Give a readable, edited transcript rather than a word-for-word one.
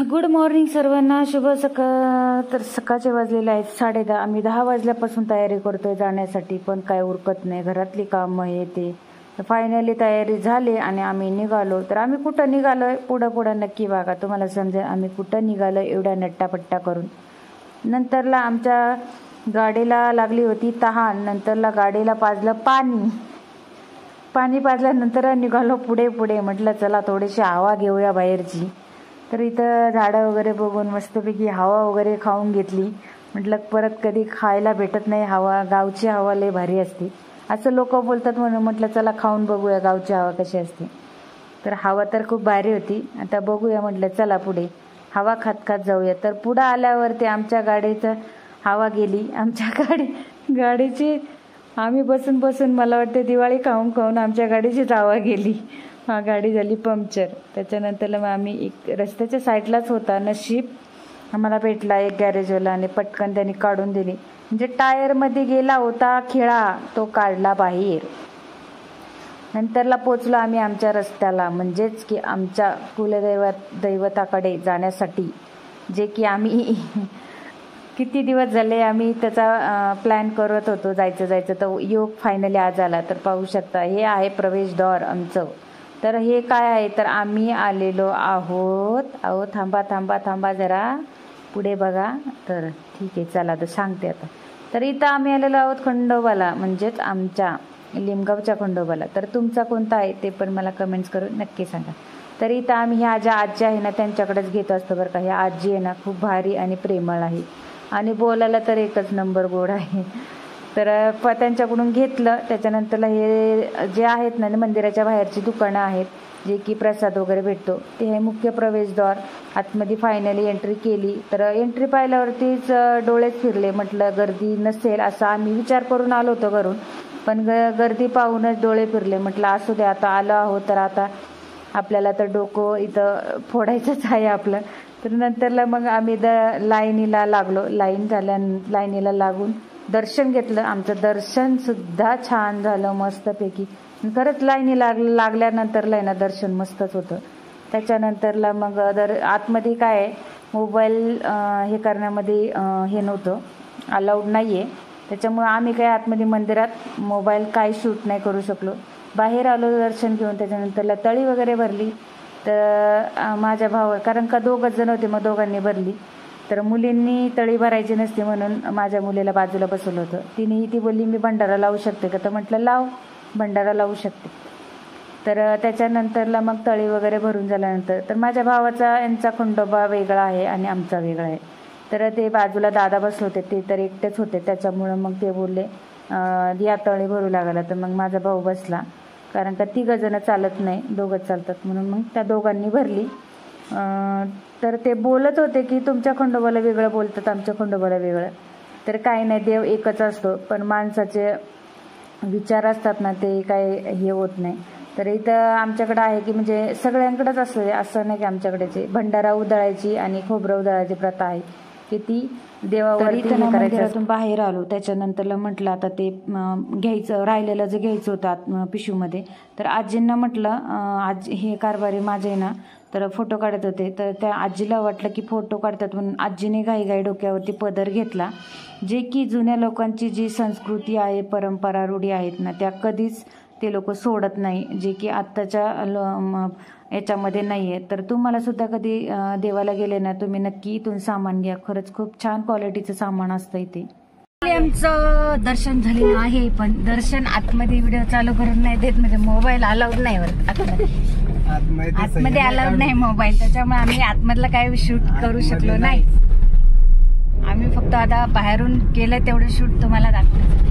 Good morning सर्वांना, शुभ सकाळ. तर सकाळचे वाजलेले आहेत 10:30. आम्ही 10 वाजल्यापासून तयारी करतोय जाण्यासाठी, पण काय उरकत नाही, घरातली कामं हे ते. तर फायनली तयारी झाली आणि आम्ही निघालो. तर आम्ही कुठं निघालोय पुढं नक्की बघा, तुम्हाला समजेल आम्ही कुठं निघालोय एवढ्या नट्टापट्टा करून. नंतरला आमच्या गाडीला लागली होती तहान, नंतरला गाडीला पाजलं पाणी पाजल्यानंतर निघालो पुढे. म्हटलं चला थोडीशी हवा घेऊया बाहेरची. तर इथं झाडं वगैरे बघून मस्तपैकी हवा वगैरे खाऊन घेतली. म्हटलं परत कधी खायला भेटत नाही हवा, गावची हवा लय भारी असते असं लोक बोलतात म्हणून म्हटलं चला खाऊन बघूया गावची हवा कशी असते. तर हवा तर खूप भारी होती. आता बघूया म्हटलं चला पुढे हवा खात जाऊया. तर पुढं आल्यावरती आमच्या गाडीचं हवा गेली. आमच्या गाडीची आम्ही बसून मला वाटतं दिवाळी खाऊन आमच्या गाडीचीच हवा गेली. गाडी झाली पंक्चर. त्याच्यानंतर मग आम्ही एक रस्त्याच्या साईडलाच होता, नशीब आम्हाला भेटला एक गॅरेजवाला आणि पटकन त्यांनी काढून दिली. म्हणजे टायरमध्ये गेला होता खिळा, तो काढला बाहेर. नंतरला पोचलो आम्ही आमच्या रस्त्याला, म्हणजेच की आमच्या कुलदैवताकडे जाण्यासाठी, जे की आम्ही किती दिवस झाले आम्ही त्याचा प्लॅन करत होतो जायचं. तर योग फायनली आज आला. तर पाहू शकता हे आहे प्रवेशद्वार आमचं. तर हे काय आहे, तर आम्ही आलेलो आहोत. थांबा जरा पुढे बघा. तर ठीक आहे चला तर सांगते आता. तर इथं आम्ही आलेलो आहोत खंडोबाला, म्हणजेच आमच्या लिमगावच्या खंडोबाला. तर तुमचा कोणता आहे ते पण मला कमेंट्स करून नक्की सांगा. तर इथं आम्ही ह्या ज्या आजी आहे ना त्यांच्याकडेच घेत असतो बरं का. ह्या आजी आहे ना खूप भारी आणि प्रेमळ आहे आणि बोलायला तर एकच नंबर गोड आहे. तर त्यांच्याकडून घेतलं. त्याच्यानंतरला हे जे आहेत ना मंदिराच्या बाहेरची दुकानं आहेत, जे की प्रसाद वगैरे भेटतो, ते हे मुख्य प्रवेशद्वार. आतमध्ये फायनली एंट्री केली. तर एंट्री पाहिल्यावरतीच डोळेच फिरले. म्हटलं गर्दी नसेल असं आम्ही विचार करून आलो होतो घरून, पण गर्दी पाहूनच डोळे फिरले. म्हटलं असू दे, आता आलो आहोत तर आता आपल्याला तर डोकं इथं फोडायचंच आहे आपलं. तर नंतरला मग आम्ही लाईनीला लागलो. लाईनीला लागून दर्शन घेतलं. आमचं दर्शन सुद्धा छान झालं मस्तपैकी. खरंच लाईनी लागल्यानंतरला ना दर्शन मस्तच होतं. त्याच्यानंतरला मग आतमध्ये काय आहे, मोबाईल हे करण्यामध्ये हे नव्हतं, अलाउड नाही आहे. त्याच्यामुळं आम्ही काय आतमध्ये मंदिरात मोबाईल काय शूट नाही करू शकलो. बाहेर आलो दर्शन घेऊन. त्याच्यानंतरला तळी वगैरे भरली. तर माझ्या भावा, कारण का 2 जण होते मग दोघांनी भरली. तर मुलींनी तळी भरायची नसते म्हणून माझ्या मुलीला बाजूला बसवलं होतं. ती बोलली मी भंडारा लावू शकते का, तर म्हटलं लाव, भंडारा लावू शकते. तर त्याच्यानंतरला मग तळी वगैरे भरून झाल्यानंतर तर माझ्या भावाचा यांचा खंडोबा वेगळा आहे आणि आमचा वेगळा आहे. तर ते बाजूला दादा बसले होते, ते तर एकटेच होते. त्याच्यामुळं मग ते बोलले या तळी भरू लागला. तर मग माझा भाऊ बसला, कारण का 3 जण चालत नाही, 2च चालतात म्हणून मग त्या दोघांनी भरली. तर ते बोलत होते की तुमच्या खंडोबाला वेगळं बोलतात, आमच्या खंडोबाला वेगळं. तर काही नाही, देव एकच असतो, पण माणसाचे विचार असतात ना ते काय हे होत नाही. तर इथं आमच्याकडं आहे की म्हणजे सगळ्यांकडेच असं नाही की आमच्याकडेचे भंडारा उधळायची आणि खोबरं उधळायची प्रथा आहे की ती देवावरती करायचं. बाहेर आलो. त्याच्यानंतरला म्हटलं आता ते घ्यायचं राहिलेलं जे घ्यायचं होतं पिशूमध्ये. तर आजींना म्हटलं आजी हे कारभारी माझे ना तर फोटो काढत होते. तर त्या आजीला वाटलं की फोटो काढतात म्हणून आजीने घाई डोक्यावरती पदर घेतला. जे की जुन्या लोकांची जी संस्कृती आहे, परंपरा, रूढी आहेत ना, त्या कधीच ते लोक सोडत नाही, जे की आत्ताच्या याच्यामध्ये नाही आहे. तर तुम्हाला सुद्धा कधी देवाला गेले ना तुम्ही नक्की इथून सामान घ्या. खरंच खूप छान क्वालिटीचं सामान असतं इथे. आमचं दर्शन झालेलं आहे, पण दर्शन आतमध्ये व्हिडिओ चालू करून नाही देत, म्हणजे मोबाईल अलाउड नाही आतमध्ये अलाउड नाही मोबाईल. त्याच्यामुळे आम्ही आतमधलं काही शूट करू शकलो नाही. आम्ही फक्त आता बाहेरून केलं तेवढं शूट तुम्हाला दाखवतो.